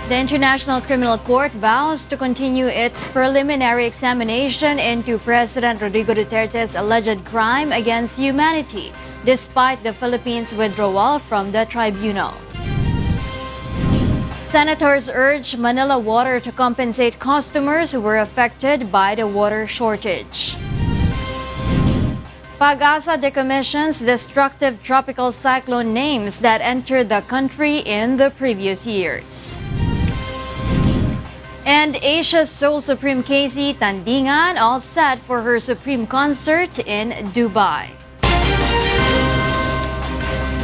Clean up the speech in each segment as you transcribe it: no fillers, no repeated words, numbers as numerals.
The International Criminal Court vows to continue its preliminary examination into President Rodrigo Duterte's alleged crime against humanity, despite the Philippines' withdrawal from the tribunal. Senators urge Manila Water to compensate customers who were affected by the water shortage. Pag-asa decommissions destructive tropical cyclone names that entered the country in the previous years. And Asia's sole Supreme Casey Tandingan all set for her Supreme concert in Dubai.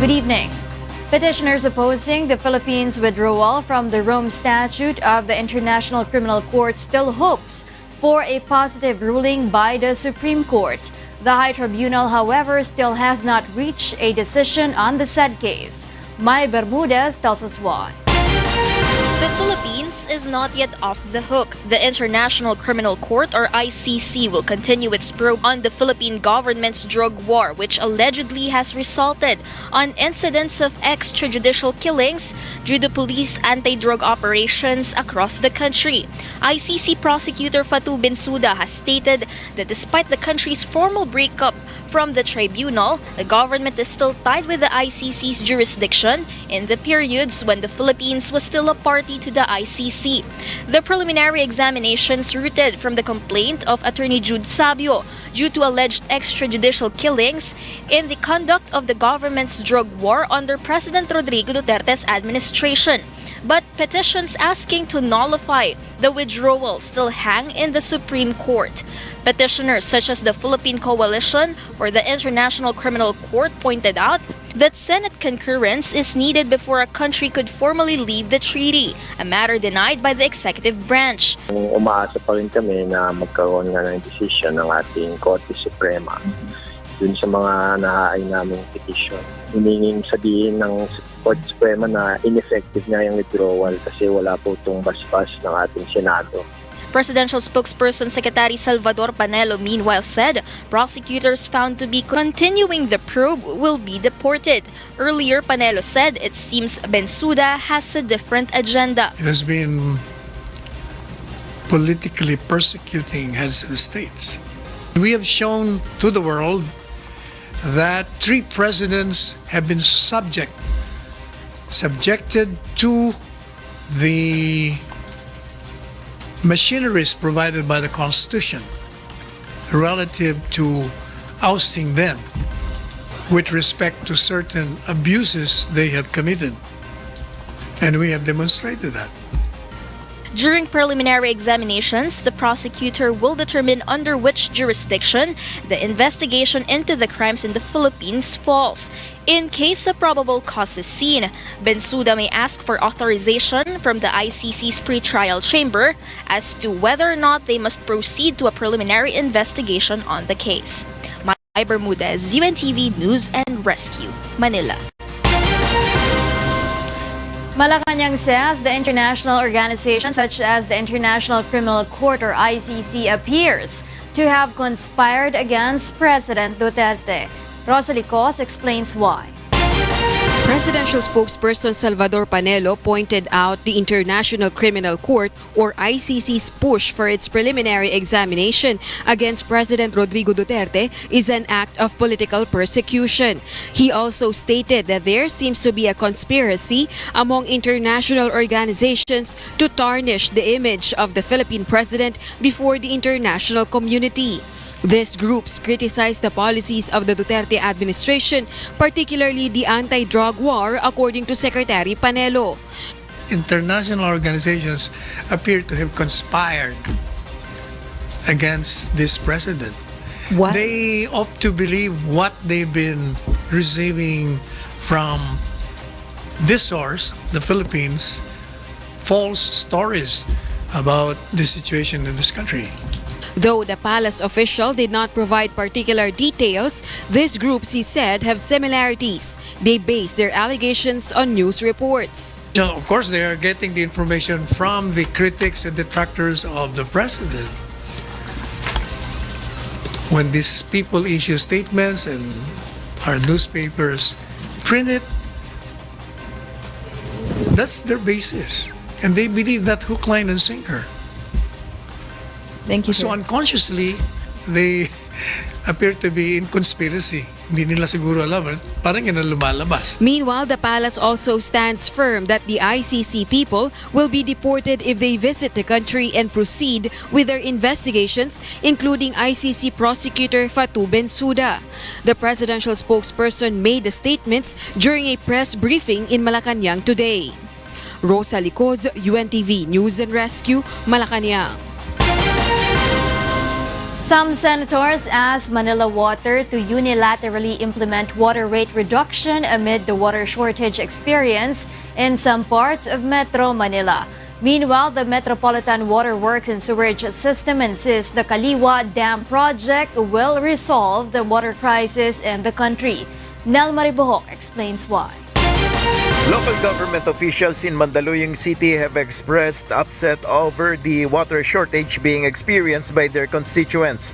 Good evening. Petitioners opposing the Philippines' withdrawal from the Rome Statute of the International Criminal Court still hopes for a positive ruling by the Supreme Court. The High Tribunal, however, still has not reached a decision on the said case. May Bermudez tells us why. The Philippines is not yet off the hook. The International Criminal Court, or ICC, will continue its probe on the Philippine government's drug war, which allegedly has resulted on incidents of extrajudicial killings due to police anti-drug operations across the country. ICC prosecutor Fatu Bensouda has stated that despite the country's formal breakup from the tribunal, the government is still tied with the ICC's jurisdiction in the periods when the Philippines was still a party to the ICC. The preliminary examinations rooted from the complaint of Attorney Jude Sabio due to alleged extrajudicial killings in the conduct of the government's drug war under President Rodrigo Duterte's administration. But petitions asking to nullify the withdrawal still hang in the Supreme Court. Petitioners such as the Philippine Coalition for the International Criminal Court pointed out that Senate concurrence is needed before a country could formally leave the treaty, a matter denied by the executive branch. Umaasa pa rin kami na magkaroon nga ng decision ng ating Korte Suprema dun sa mga nahaay naming petition. Hiningin sabihin ng Korte Suprema na ineffective nga yung withdrawal kasi wala po itong basbas ng ating Senado. Presidential spokesperson Secretary Salvador Panelo meanwhile said prosecutors found to be continuing the probe will be deported. Earlier, Panelo said it seems Bensouda has a different agenda. It has been politically persecuting heads of the states. We have shown to the world that 3 presidents have been subjected to the machineries provided by the Constitution relative to ousting them with respect to certain abuses they have committed. And we have demonstrated that. During preliminary examinations, the prosecutor will determine under which jurisdiction the investigation into the crimes in the Philippines falls. In case a probable cause is seen, Bensouda may ask for authorization from the ICC's pretrial chamber as to whether or not they must proceed to a preliminary investigation on the case. May Bermudez, UNTV News and Rescue, Manila. Malacañang says the international organization such as the International Criminal Court or ICC appears to have conspired against President Duterte. Rosalie Cos explains why. Presidential spokesperson Salvador Panelo pointed out the International Criminal Court or ICC's push for its preliminary examination against President Rodrigo Duterte is an act of political persecution. He also stated that there seems to be a conspiracy among international organizations to tarnish the image of the Philippine president before the international community. These groups criticized the policies of the Duterte administration, particularly the anti-drug war, according to Secretary Panelo. International organizations appear to have conspired against this president. What? They opt to believe what they've been receiving from this source, the Philippines, false stories about the situation in this country. Though the palace official did not provide particular details, these groups, he said, have similarities. They base their allegations on news reports. So, of course, they are getting the information from the critics and detractors of the president. When these people issue statements and our newspapers print it, that's their basis. And they believe that hook, line, and sinker. Thank you, So unconsciously, they appear to be in conspiracy. Hindi nila siguro alam, parang yun ang lumalabas. Meanwhile, the palace also stands firm that the ICC people will be deported if they visit the country and proceed with their investigations, including ICC prosecutor Fatou Bensouda. The presidential spokesperson made the statements during a press briefing in Malacañang today. Rosa Licoz, UNTV News and Rescue, Malacañang. Some senators asked Manila Water to unilaterally implement water rate reduction amid the water shortage experienced in some parts of Metro Manila. Meanwhile, the Metropolitan Water Works and Sewerage System insists the Kaliwa Dam project will resolve the water crisis in the country. Nel Maribohok explains why. Local government officials in Mandaluyong City have expressed upset over the water shortage being experienced by their constituents.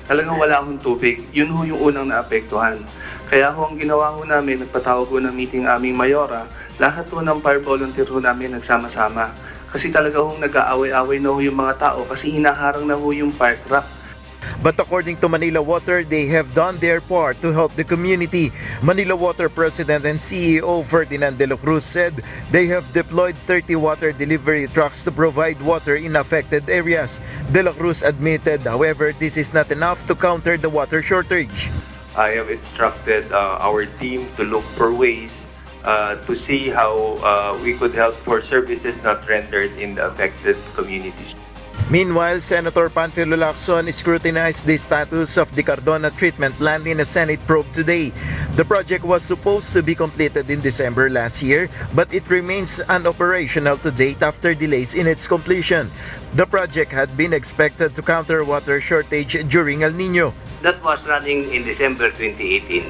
Talagang wala akong tubig. Yun ho yung unang naapektuhan. Kaya ho ang ginawa ho namin, nagpatawag ho ng meeting aming mayora, lahat ho ng fire volunteer ho namin nagsama-sama. Kasi talaga ho nag-aaway-away na ho yung mga tao kasi hinaharang na ho yung fire truck. But according to Manila Water, they have done their part to help the community. Manila Water President and CEO Ferdinand de la Cruz said they have deployed 30 water delivery trucks to provide water in affected areas. De la Cruz admitted, however, this is not enough to counter the water shortage. I have instructed our team to look for ways to see how we could help for services not rendered in the affected communities. Meanwhile, Senator Panfilo Lacson scrutinized the status of the Cardona treatment plant in a Senate probe today. The project was supposed to be completed in December last year, but it remains unoperational to date after delays in its completion. The project had been expected to counter water shortage during El Nino. That was running in December 2018.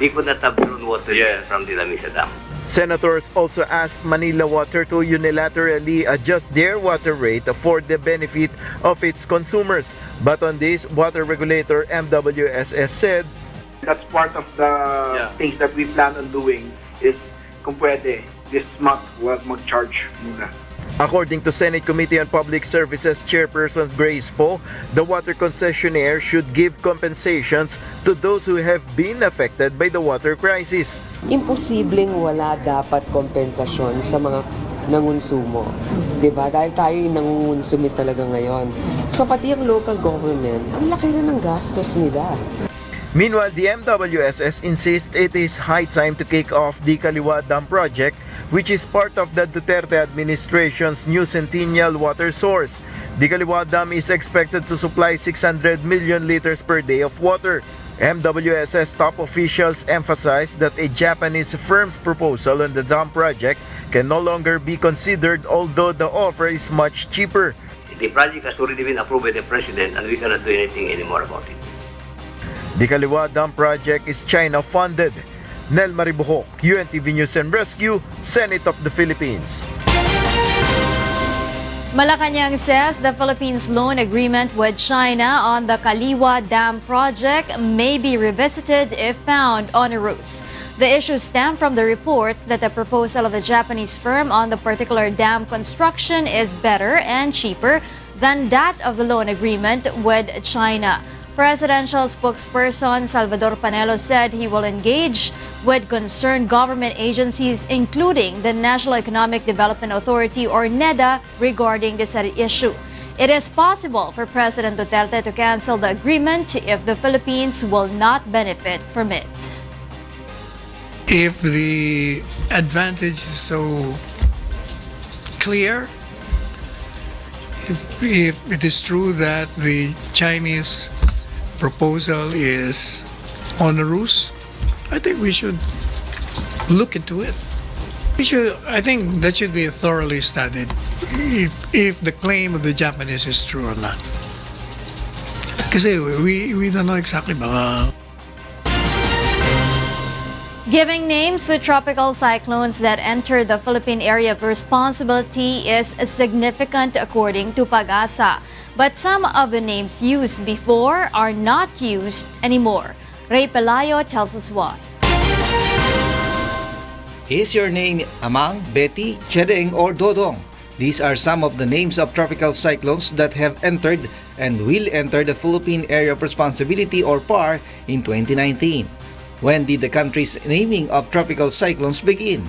We could not have drawn water from the Lamisa Dam. Senators also asked Manila Water to unilaterally adjust their water rate for the benefit of its consumers. But on this, water regulator MWSS said, that's part of the things that we plan on doing is kung pwede, this month we'll mag-charge muna. According to Senate Committee on Public Services Chairperson Grace Poe, the water concessionaire should give compensations to those who have been affected by the water crisis. Imposibleng wala dapat kompensasyon sa mga nangunsumo. Diba? Dahil tayo yung nangungonsumi talaga ngayon. So pati yung local government, ang laki na ng gastos nila. Meanwhile, the MWSS insists it is high time to kick off the Kaliwa Dam project, which is part of the Duterte administration's new centennial water source. The Kaliwa Dam is expected to supply 600 million liters per day of water. MWSS top officials emphasized that a Japanese firm's proposal on the dam project can no longer be considered, although the offer is much cheaper. The project has already been approved by the President and we cannot do anything anymore about it. The Kaliwa Dam project is China-funded. Nel Maribohok, UNTV News and Rescue, Senate of the Philippines. Malacañang says the Philippines' loan agreement with China on the Kaliwa Dam project may be revisited if found onerous. The issue stemmed from the reports that the proposal of a Japanese firm on the particular dam construction is better and cheaper than that of the loan agreement with China. Presidential spokesperson Salvador Panelo said he will engage with concerned government agencies, including the National Economic Development Authority or NEDA, regarding the said issue. It is possible for President Duterte to cancel the agreement if the Philippines will not benefit from it. If the advantage is so clear, if it is true that the Chinese proposal is onerous, I think we should look into it. I think that should be thoroughly studied if the claim of the Japanese is true or not. Kasi we don't know exactly baka. Giving names to tropical cyclones that enter the Philippine area of responsibility is significant according to Pag-asa. But some of the names used before are not used anymore. Ray Pelayo tells us why. Is your name Amang, Betty, Chedeng, or Dodong? These are some of the names of tropical cyclones that have entered and will enter the Philippine Area of Responsibility or PAR in 2019. When did the country's naming of tropical cyclones begin?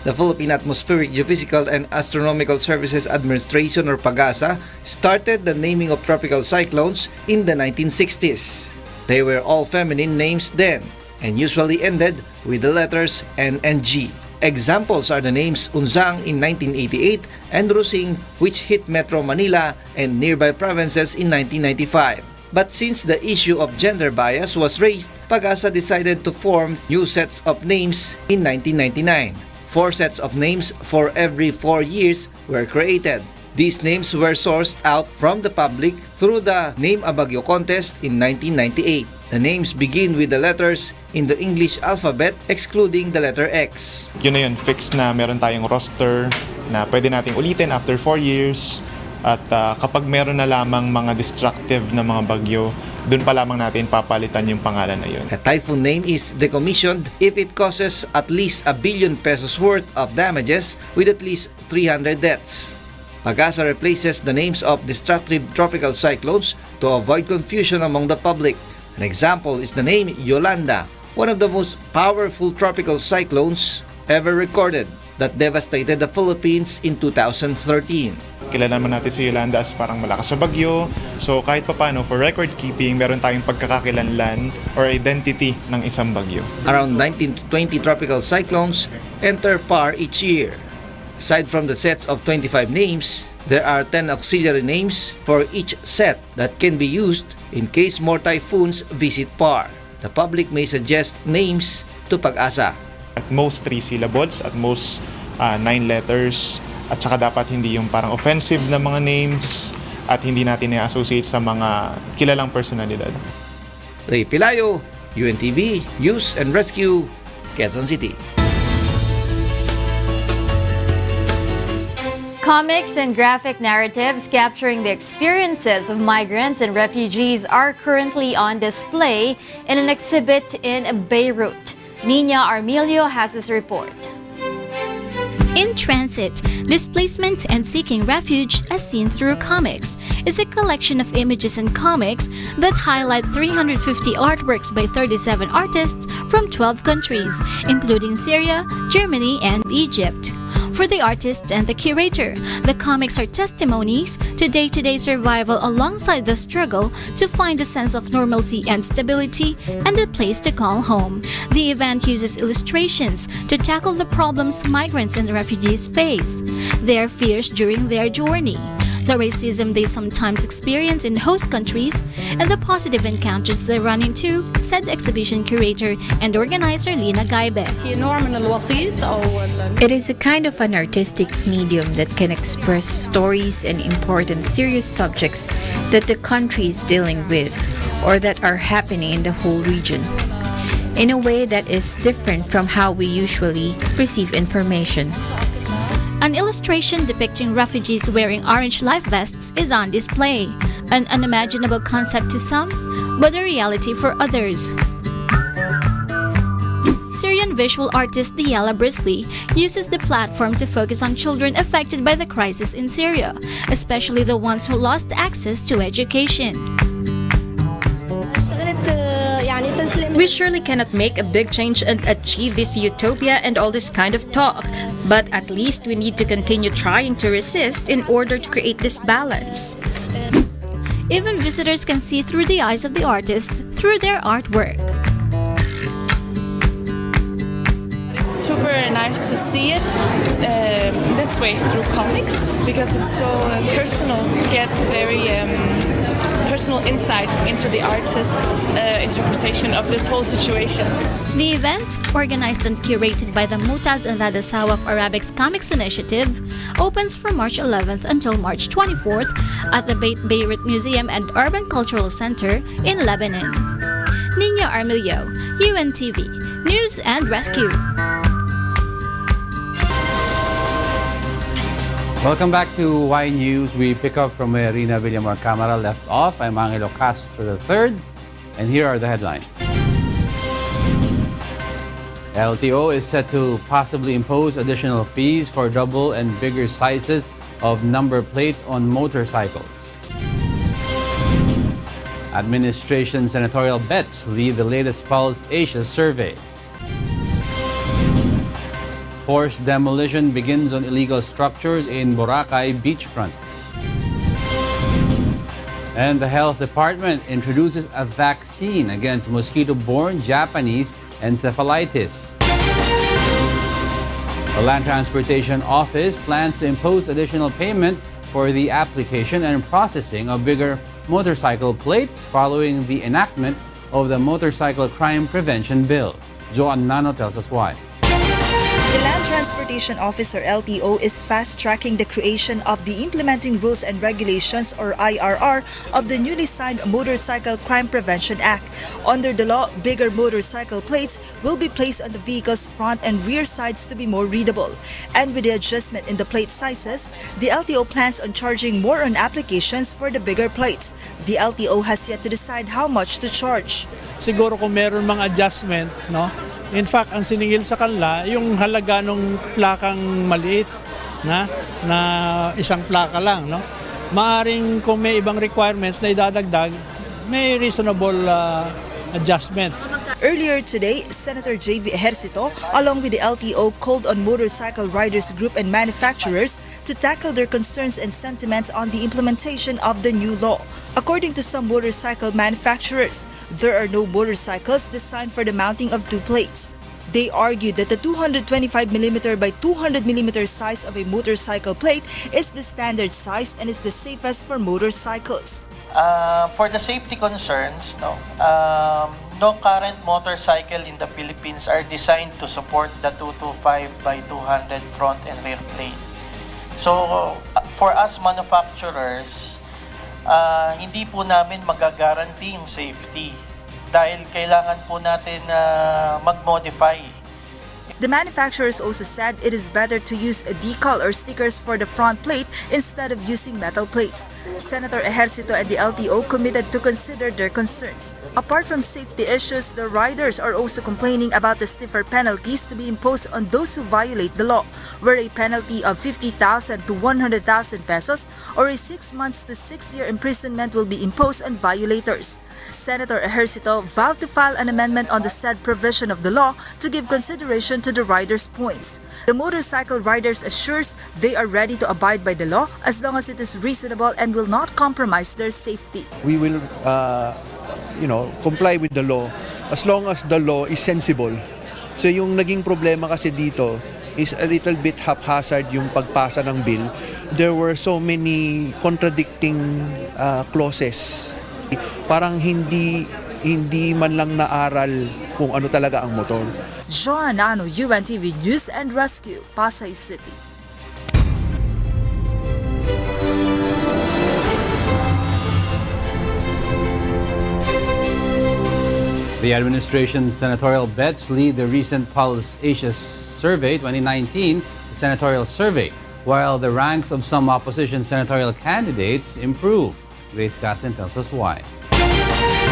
The Philippine Atmospheric, Geophysical and Astronomical Services Administration or PAGASA started the naming of tropical cyclones in the 1960s. They were all feminine names then and usually ended with the letters N and G. Examples are the names Unzang in 1988 and Rusing, which hit Metro Manila and nearby provinces in 1995. But since the issue of gender bias was raised, PAGASA decided to form new sets of names in 1999. 4 sets of names for every 4 years were created. These names were sourced out from the public through the Name a Bagyo contest in 1998. The names begin with the letters in the English alphabet excluding the letter X. Yun na yun, fixed na meron tayong roster na pwede nating ulitin after 4 years. At kapag meron na lamang mga destructive na mga bagyo, dun pa lamang natin papalitan yung pangalan na yun. A typhoon name is decommissioned if it causes at least 1 billion pesos worth of damages with at least 300 deaths. PAGASA replaces the names of destructive tropical cyclones to avoid confusion among the public. An example is the name Yolanda, one of the most powerful tropical cyclones ever recorded that devastated the Philippines in 2013. Kilala naman natin si Yolanda as parang malakas na bagyo. So kahit papano, for record keeping, meron tayong pagkakakilanlan or identity ng isang bagyo. Around 19 to 20 tropical cyclones enter PAR each year. Aside from the sets of 25 names, there are 10 auxiliary names for each set that can be used in case more typhoons visit PAR. The public may suggest names to PAGASA. At most 3 syllables, at most 9 letters, at saka dapat hindi yung parang offensive na mga names at hindi natin i-associate sa mga kilalang personalidad. Ray Pilayo, UNTV, News and Rescue, Quezon City. Comics and graphic narratives capturing the experiences of migrants and refugees are currently on display in an exhibit in Beirut. Nina Armilio has this report. In Transit, Displacement and Seeking Refuge as Seen Through Comics is a collection of images and comics that highlight 350 artworks by 37 artists from 12 countries, including Syria, Germany, and Egypt. For the artists and the curator, the comics are testimonies to day-to-day survival alongside the struggle to find a sense of normalcy and stability and a place to call home. The event uses illustrations to tackle the problems migrants and refugees face, their fears during their journey, the racism they sometimes experience in host countries, and the positive encounters they run into, said exhibition curator and organizer Lina Gaibe. It is a kind of an artistic medium that can express stories and important serious subjects that the country is dealing with or that are happening in the whole region, in a way that is different from how we usually receive information. An illustration depicting refugees wearing orange life vests is on display, an unimaginable concept to some, but a reality for others. Syrian visual artist Diala Brisley uses the platform to focus on children affected by the crisis in Syria, especially the ones who lost access to education. We surely cannot make a big change and achieve this utopia and all this kind of talk, but at least we need to continue trying to resist in order to create this balance. Even visitors can see through the eyes of the artists through their artwork. It's super nice to see it this way through comics because it's so personal. You get very personal insight into the artist's interpretation of this whole situation. The event, organized and curated by the Mutaz and Ladasawa of Arabics Comics Initiative, opens from March 11th until March 24th at the Beirut Museum and Urban Cultural Center in Lebanon. Nina Armilio, UNTV, News and Rescue. Welcome back to Y News. We pick up from where Rina Villamor Camara left off. I'm Angelo Castro III, and here are the headlines. LTO is set to possibly impose additional fees for double and bigger sizes of number plates on motorcycles. Administration senatorial bets lead the latest Pulse Asia survey. Forced demolition begins on illegal structures in Boracay beachfront. And the Health Department introduces a vaccine against mosquito-borne Japanese encephalitis. The Land Transportation Office plans to impose additional payment for the application and processing of bigger motorcycle plates following the enactment of the Motorcycle Crime Prevention Bill. Joan Nano tells us why. The Land Transportation Office, or LTO, is fast-tracking the creation of the Implementing Rules and Regulations, or IRR, of the newly signed Motorcycle Crime Prevention Act. Under the law, bigger motorcycle plates will be placed on the vehicle's front and rear sides to be more readable. And with the adjustment in the plate sizes, the LTO plans on charging more on applications for the bigger plates. The LTO has yet to decide how much to charge. Siguro kung meron mga adjustment, no? In fact, ang siningil sa kanila, yung halaga ng plakang maliit na isang plaka lang, no? Maaring kung may ibang requirements na idadagdag, may reasonable adjustment. Earlier today, Senator J.V. Ejercito, along with the LTO, called on motorcycle riders group and manufacturers to tackle their concerns and sentiments on the implementation of the new law. According to some motorcycle manufacturers, there are no motorcycles designed for the mounting of two plates. They argued that the 225mm by 200mm size of a motorcycle plate is the standard size and is the safest for motorcycles. For the safety concerns, no current motorcycle in the Philippines are designed to support the 225 by 200 front and rear plate. So, for us manufacturers, hindi po namin magagaranti yung safety dahil kailangan po natin mag-modify. The manufacturers also said it is better to use a decal or stickers for the front plate instead of using metal plates. Senator Ejercito and the LTO committed to consider their concerns. Apart from safety issues, the riders are also complaining about the stiffer penalties to be imposed on those who violate the law, where a penalty of 50,000 to 100,000 pesos or a 6 months to 6-year imprisonment will be imposed on violators. Senator Ejercito vowed to file an amendment on the said provision of the law to give consideration to the riders' points. The motorcycle riders assures they are ready to abide by the law as long as it is reasonable and will not compromise their safety. We will, comply with the law as long as the law is sensible. So yung naging problema kasi dito is a little bit haphazard yung pagpasa ng bill. There were so many contradicting clauses. Parang hindi man lang naaral kung ano talaga ang motor. Joan Nano, UNTV News and Rescue, Pasay City. The administration's senatorial bets lead the recent Pulse Asia Survey 2019 senatorial survey, while the ranks of some opposition senatorial candidates improve. Grace Casin tells us why.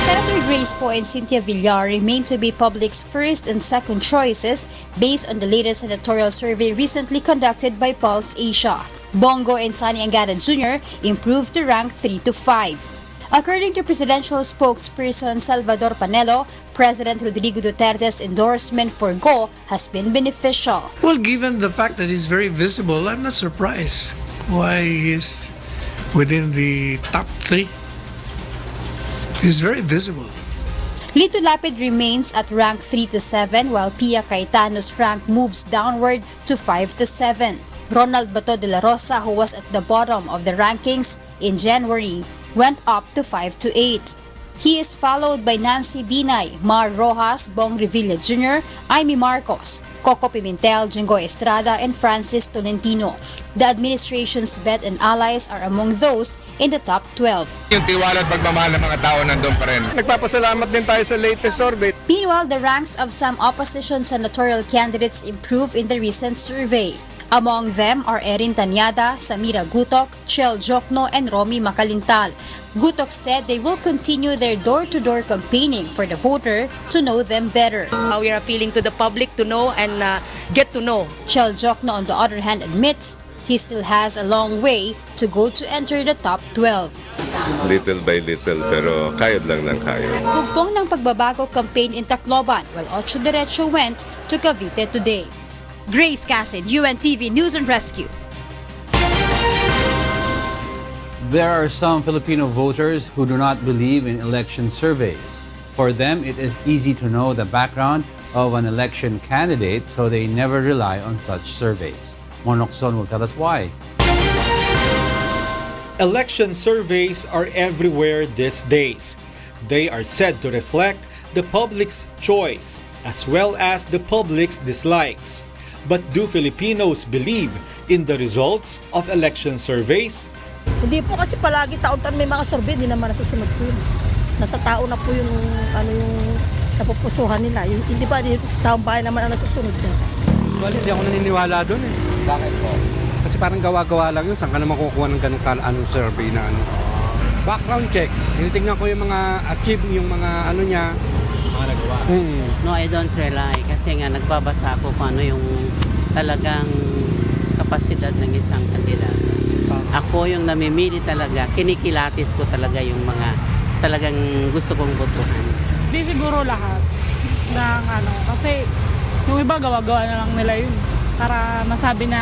Senator Grace Poe and Cynthia Villar remain to be public's first and second choices based on the latest senatorial survey recently conducted by Pulse Asia. Bongo and Sani Angara Jr. improved to rank 3 to 5. According to presidential spokesperson Salvador Panelo, President Rodrigo Duterte's endorsement for Go has been beneficial. Well, given the fact that he's very visible, I'm not surprised why he's within the top 3. He's very visible. Lito Lapid remains at rank 3 to 7 while Pia Cayetano's rank moves downward to 5 to 7. Ronald Bato de la Rosa, who was at the bottom of the rankings in January, went up to 5 to 8. He is followed by Nancy Binay, Mar Rojas, Bong Revilla Jr., Amy Marcos, Coco Pimentel, Jingoy Estrada, and Francis Tolentino. The administration's bet and allies are among those in the top 12. Yung tiwala at pagmamahal ng mga tao nandun pa rin. Nagpapasalamat din tayo sa latest survey. Meanwhile, the ranks of some opposition senatorial candidates improved in the recent survey. Among them are Erin Tanyada, Samira Gutok, Chel Jokno, and Romy Makalintal. Gutok said they will continue their door-to-door campaigning for the voter to know them better. We are appealing to the public to know and get to know. Chel Jokno, on the other hand, admits He still has a long way to go to enter the top 12. Little by little, pero kayod lang ng kayod. Hugpong ng pagbabago campaign in Tacloban, while Ocho Derecho went to Cavite today. Grace Cassid, UNTV News and Rescue. There are some Filipino voters who do not believe in election surveys. For them, it is easy to know the background of an election candidate, so they never rely on such surveys. Monokson will tell us why. Election surveys are everywhere these days. They are said to reflect the public's choice as well as the public's dislikes. But do Filipinos believe in the results of election surveys? Hindi po kasi palagi taon-taon may mga survey, hindi naman nasusunod po yun. Nasa tao na po yung napupusuhan nila. Hindi ba taong bayan naman ang nasusunod dyan? Actually, hindi ako naniniwala doon eh. Bakit po? Kasi parang gawa-gawa lang yun. Saan ka naman kukuha ng ganong survey na ano? Background check. Tinitingnan ko yung mga achieve, yung mga ano niya. Mga nagawa. No, I don't rely. Kasi nga nagbabasa ako kung ano yung talagang kapasidad ng isang kandidato. Ako yung namimili talaga. Kinikilatis ko talaga yung mga talagang gusto kong botohan. Di siguro lahat ng kasi yung iba gawa-gawa na lang nila yun para masabi na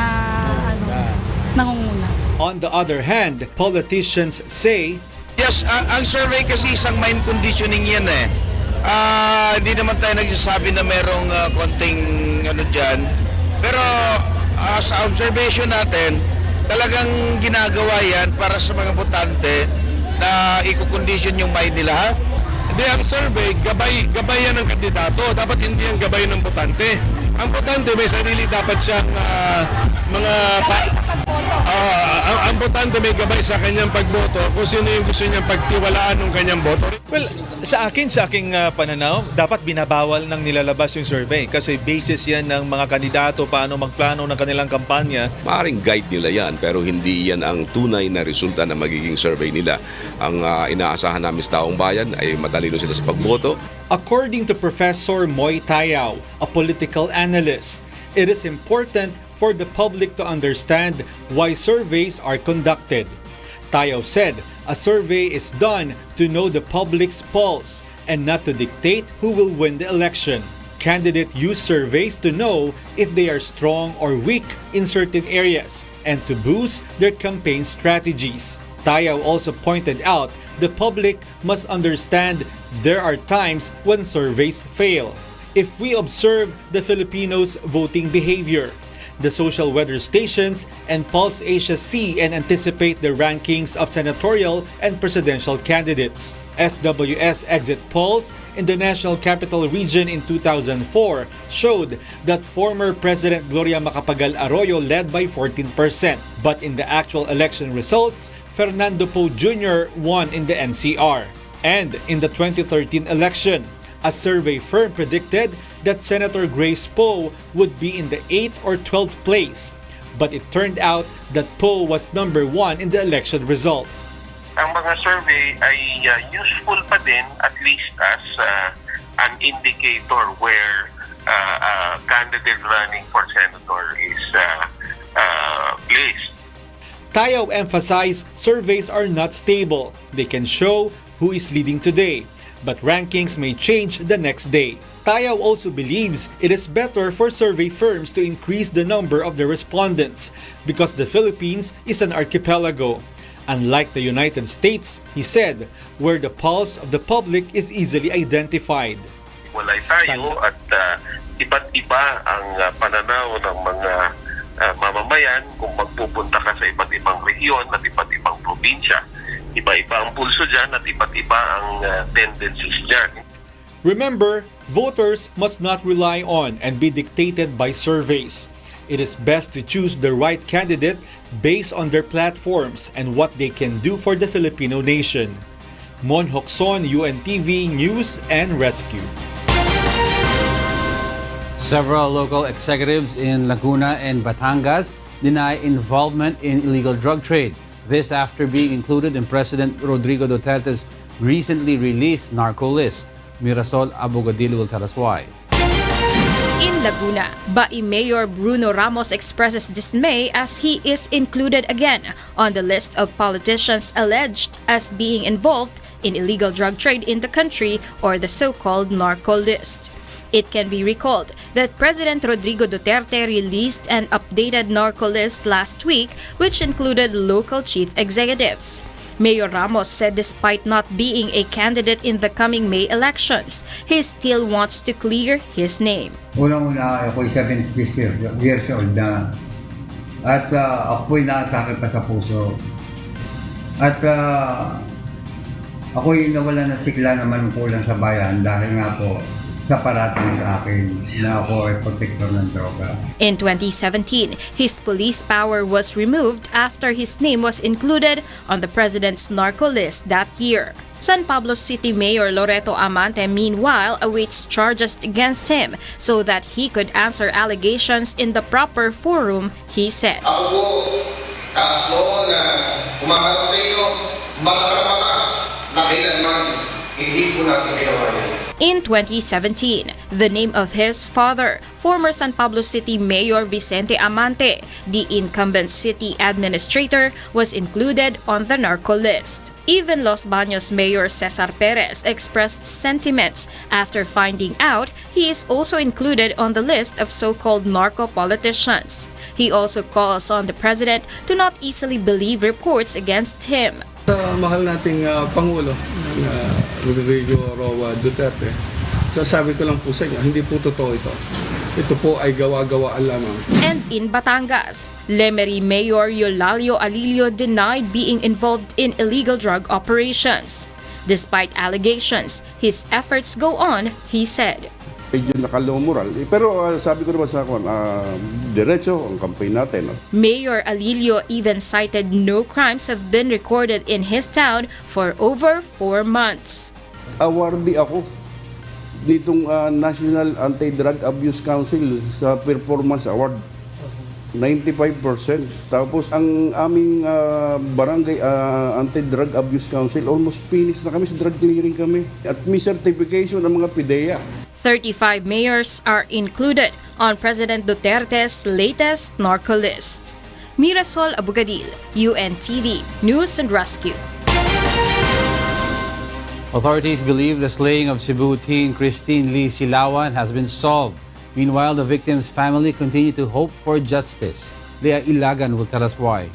nangunguna. On the other hand, politicians say, yes, ang survey kasi isang mind conditioning yan eh. Hindi naman tayo nagsasabi na merong konting dyan. Pero sa observation natin, talagang ginagawa yan para sa mga botante na i-condition yung mind nila, ha? Hindi, ang survey, gabay yan ng kandidato. Dapat hindi yan gabay ng botante. Ang botante may sarili dapat siyang ang botante may gabay sa kanyang pagboto kung sino yung gusto niyang pagtiwalaan ng kanyang boto. Well, sa aking pananaw, dapat binabawal ng nilalabas yung survey kasi basis yan ng mga kandidato paano magplano ng kanilang kampanya. Maaring guide nila yan pero hindi yan ang tunay na resulta na magiging survey nila. Ang inaasahan namin sa taong bayan ay matalino sila sa pagboto. According to Professor Moy Tayaw, a political analyst, it is important for the public to understand why surveys are conducted. Tayaw said, a survey is done to know the public's pulse and not to dictate who will win the election. Candidates use surveys to know if they are strong or weak in certain areas and to boost their campaign strategies. Tayaw also pointed out the public must understand there are times when surveys fail. If we observe the Filipinos' voting behavior, the social weather stations and Pulse Asia see and anticipate the rankings of senatorial and presidential candidates. SWS exit polls in the National Capital Region in 2004 showed that former President Gloria Macapagal Arroyo led by 14%. But in the actual election results, Fernando Poe Jr. won in the NCR. And in the 2013 election, a survey firm predicted that Senator Grace Poe would be in the 8th or 12th place. But it turned out that Poe was number 1 in the election result. Ang mga survey ay useful pa din at least as an indicator where a candidate running for senator is placed. Tayaw emphasized surveys are not stable. They can show who is leading today, but rankings may change the next day. Tayaw also believes it is better for survey firms to increase the number of their respondents because the Philippines is an archipelago. Unlike the United States, he said, where the pulse of the public is easily identified. Walay tayo at iba't iba ang pananaw ng mga mamamayan kung magpupunta ka sa iba't ibang rehiyon at iba't ibang probinsya. Iba-iba ang pulso dyan at iba't iba ang tendencies dyan. Remember, voters must not rely on and be dictated by surveys. It is best to choose the right candidate based on their platforms and what they can do for the Filipino nation. Mon Hokson, UNTV News and Rescue. Several local executives in Laguna and Batangas deny involvement in illegal drug trade. This after being included in President Rodrigo Duterte's recently released narco list. Mirasol Abogadil will tell us why. In Laguna, Bai Mayor Bruno Ramos expresses dismay as he is included again on the list of politicians alleged as being involved in illegal drug trade in the country, or the so-called narco list. It can be recalled that President Rodrigo Duterte released an updated narco list last week, which included local chief executives. Mayor Ramos said despite not being a candidate in the coming May elections, he still wants to clear his name. Unang-una, ako'y 76 years old na at ako'y naatake pa sa puso. At ako'y nawala na sigla naman kulang sa bayan dahil nga po sa parating sa akin na ako ay protector ng droga. In 2017, his police power was removed after his name was included on the president's narco list that year. San Pablo City Mayor Loreto Amante meanwhile awaits charges against him so that he could answer allegations in the proper forum, he said. Ako po, taas mo na kumakarap sa inyo, mata sa mata, na kailanman hindi po natin ginawa yan. In 2017, the name of his father, former San Pablo City Mayor Vicente Amante, the incumbent city administrator, was included on the narco list. Even Los Baños Mayor Cesar Perez expressed sentiments after finding out he is also included on the list of so-called narco politicians. He also calls on the president to not easily believe reports against him. Sa mahal nating Pangulo, Rodrigo Duterte, sasabi ko lang po sa inyo, hindi po totoo ito. Ito po ay gawa-gawaan lamang. And in Batangas, Lemery Mayor Eulalio Alilio denied being involved in illegal drug operations. Despite allegations, his efforts go on, he said. Medyo nakalawang moral. Pero sabi ko naman sa akin, diretso ang campaign natin. Mayor Alilio even cited no crimes have been recorded in his town for over 4 months. Awardee ako ditong National Anti-Drug Abuse Council sa Performance Award. 95%. Tapos ang aming barangay Anti-Drug Abuse Council, almost finished na kami, sa drug clearing kami. At may certification ng mga PIDEA. 35 mayors are included on President Duterte's latest narco list. Mirasol Abugadil, UNTV, News and Rescue. Authorities believe the slaying of Cebu teen Christine Lee Silawan has been solved. Meanwhile, the victim's family continue to hope for justice. Lea Ilagan will tell us why.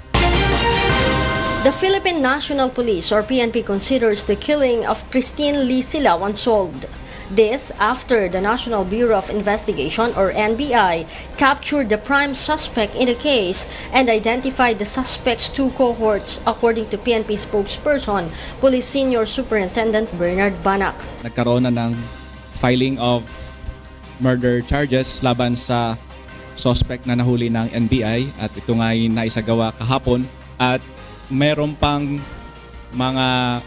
The Philippine National Police or PNP considers the killing of Christine Lee Silawan solved. This after the National Bureau of Investigation or NBI captured the prime suspect in the case and identified the suspect's 2 cohorts, according to PNP spokesperson, Police Senior Superintendent Bernard Banak. Nagkaroon na ng filing of murder charges laban sa suspect na nahuli ng NBI at ito nga ay naisagawa kahapon at mayroon pang mga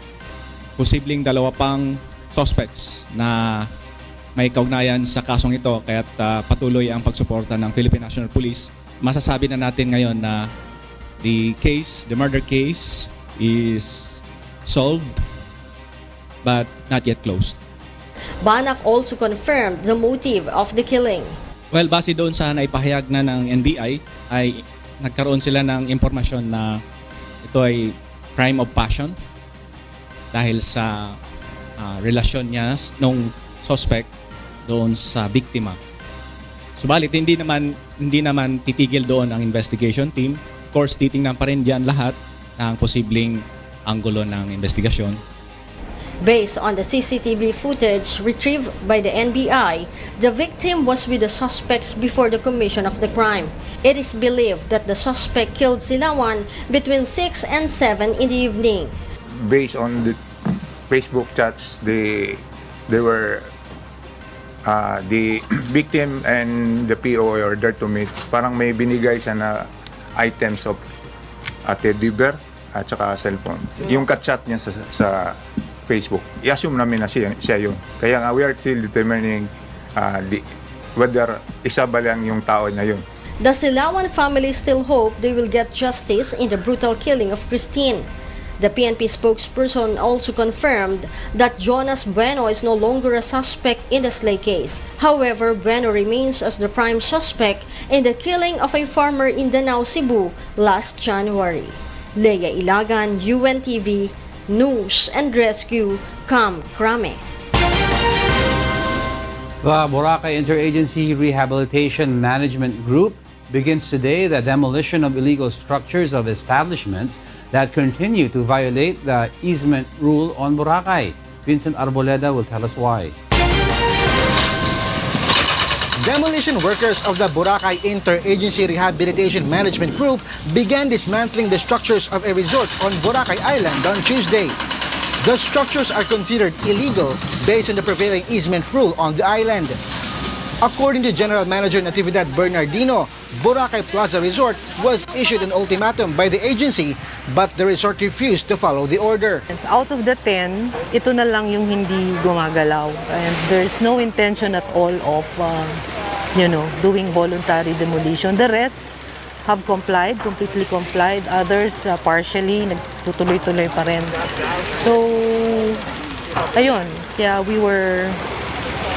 posibleng 2 pang suspects na may kaugnayan sa kasong ito kaya't patuloy ang pagsuporta ng Philippine National Police. Masasabi na natin ngayon na the murder case is solved but not yet closed. Banak also confirmed the motive of the killing. Well, base doon sa naipahayag na ng NBI ay nagkaroon sila ng impormasyon na ito ay crime of passion dahil sa relasyon niya nung suspect doon sa biktima. Subalit hindi naman titigil doon ang investigation team. Of course, titingnan pa rin diyan lahat ng posibleng anggulo ng investigasyon. Based on the CCTV footage retrieved by the NBI, the victim was with the suspects before the commission of the crime. It is believed that the suspect killed Silawan between 6 and 7 in the evening. Based on the Facebook chats, they were the victim and the PO are there to meet. Parang may binigay siya na items of teddy bear at saka cellphone. Yung ka-chat niya sa Facebook, i-assume namin na siya yun. Kaya nga we are still determining whether isa ba lang yung tao na yun. The Silawan family still hope they will get justice in the brutal killing of Christine. The PNP spokesperson also confirmed that Jonas Bueno is no longer a suspect in the Slay case. However, Bueno remains as the prime suspect in the killing of a farmer in Danao, Cebu last January. Leia Ilagan, UNTV, News and Rescue, Cam Krame. The Boracay Interagency Rehabilitation Management Group begins today the demolition of illegal structures of establishments that continue to violate the easement rule on Boracay. Vincent Arboleda will tell us why. Demolition workers of the Boracay Interagency Rehabilitation Management Group began dismantling the structures of a resort on Boracay Island on Tuesday. The structures are considered illegal based on the prevailing easement rule on the island. According to General Manager Natividad Bernardino, Boracay Plaza Resort was issued an ultimatum by the agency but the resort refused to follow the order. Out of the 10, ito na lang yung hindi gumagalaw. And there's no intention at all of doing voluntary demolition. The rest have complied, completely complied. Others partially, nagtutuloy-tuloy pa rin. So, ayun, kaya we were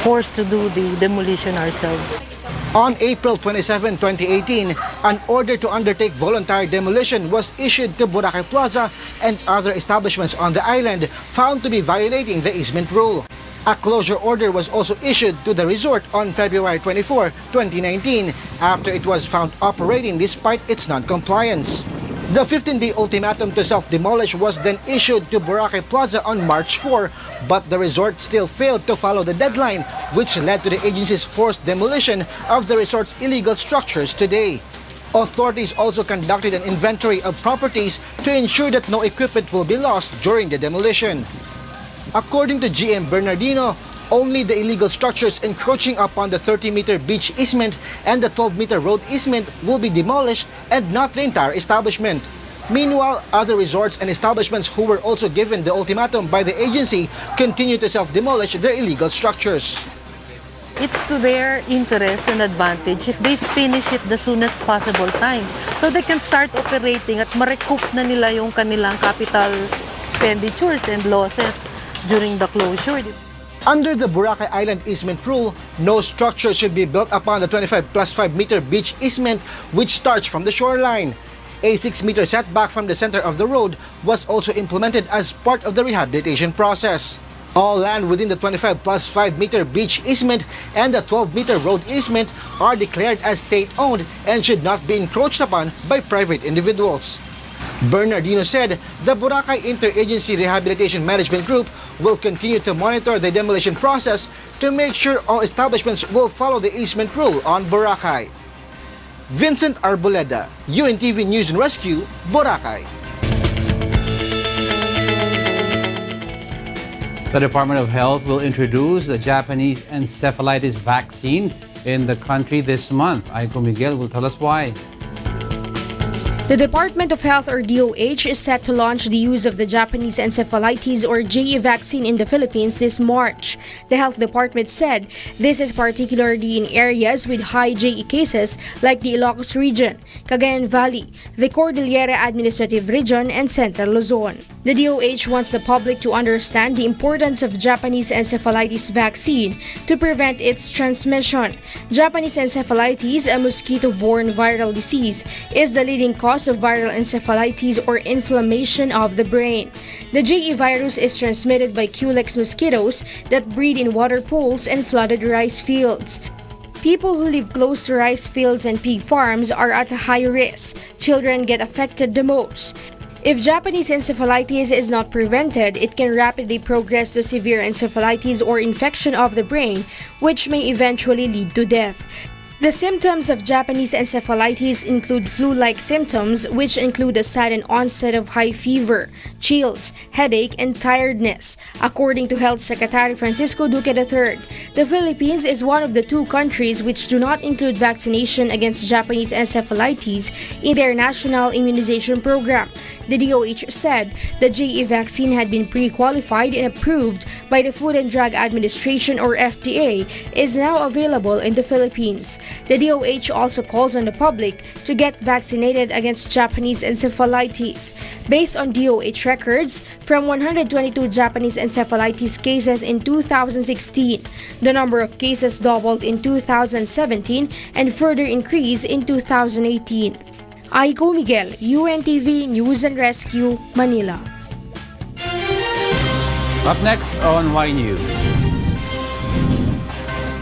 forced to do the demolition ourselves. On April 27, 2018, an order to undertake voluntary demolition was issued to Boracay Plaza and other establishments on the island found to be violating the easement rule. A closure order was also issued to the resort on February 24, 2019, after it was found operating despite its non-compliance. The 15-day ultimatum to self-demolish was then issued to Boracay Plaza on March 4, but the resort still failed to follow the deadline, which led to the agency's forced demolition of the resort's illegal structures today. Authorities also conducted an inventory of properties to ensure that no equipment will be lost during the demolition. According to GM Bernardino, only the illegal structures encroaching upon the 30-meter beach easement and the 12-meter road easement will be demolished and not the entire establishment. Meanwhile, other resorts and establishments who were also given the ultimatum by the agency continue to self-demolish their illegal structures. It's to their interest and advantage if they finish it the soonest possible time so they can start operating at ma-recoup na nila yung kanilang capital expenditures and losses during the closure. Under the Boracay Island easement rule, no structure should be built upon the 25 plus 5-meter beach easement which starts from the shoreline. A 6-meter setback from the center of the road was also implemented as part of the rehabilitation process. All land within the 25 plus 5-meter beach easement and the 12-meter road easement are declared as state-owned and should not be encroached upon by private individuals. Bernardino said the Boracay Interagency Rehabilitation Management Group will continue to monitor the demolition process to make sure all establishments will follow the easement rule on Boracay. Vincent Arboleda, UNTV News and Rescue, Boracay. The Department of Health will introduce the Japanese encephalitis vaccine in the country this month. Aiko Miguel will tell us why. The Department of Health or DOH is set to launch the use of the Japanese encephalitis or JE vaccine in the Philippines this March. The Health Department said this is particularly in areas with high JE cases like the Ilocos region, Cagayan Valley, the Cordillera Administrative Region, and Central Luzon. The DOH wants the public to understand the importance of Japanese encephalitis vaccine to prevent its transmission. Japanese encephalitis, a mosquito-borne viral disease, is the leading cause of viral encephalitis or inflammation of the brain. The JE virus is transmitted by Culex mosquitoes that breed in water pools and flooded rice fields. People who live close to rice fields and pig farms are at a high risk. Children get affected the most. If Japanese encephalitis is not prevented, it can rapidly progress to severe encephalitis or infection of the brain, which may eventually lead to death. The symptoms of Japanese encephalitis include flu-like symptoms, which include a sudden onset of high fever, chills, headache, and tiredness. According to Health Secretary Francisco Duque III, the Philippines is one of the 2 countries which do not include vaccination against Japanese encephalitis in their national immunization program. The DOH said the JE vaccine had been pre-qualified and approved by the Food and Drug Administration or FDA is now available in the Philippines. The DOH also calls on the public to get vaccinated against Japanese encephalitis. Based on DOH records, from 122 Japanese encephalitis cases in 2016, the number of cases doubled in 2017 and further increased in 2018. Aiko Miguel, UNTV News and Rescue, Manila. Up next on Y News.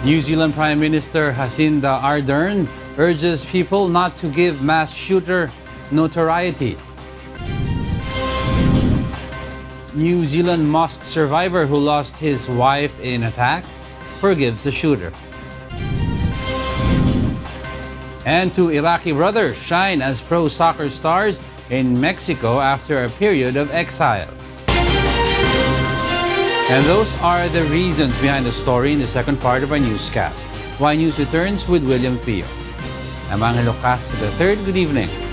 New Zealand Prime Minister Jacinda Ardern urges people not to give mass shooter notoriety. New Zealand mosque survivor who lost his wife in attack forgives the shooter. And two Iraqi brothers shine as pro soccer stars in Mexico after a period of exile. And those are the reasons behind the story in the second part of our newscast. Y News returns with William Theo. I'm Angelo Castro III. Good evening.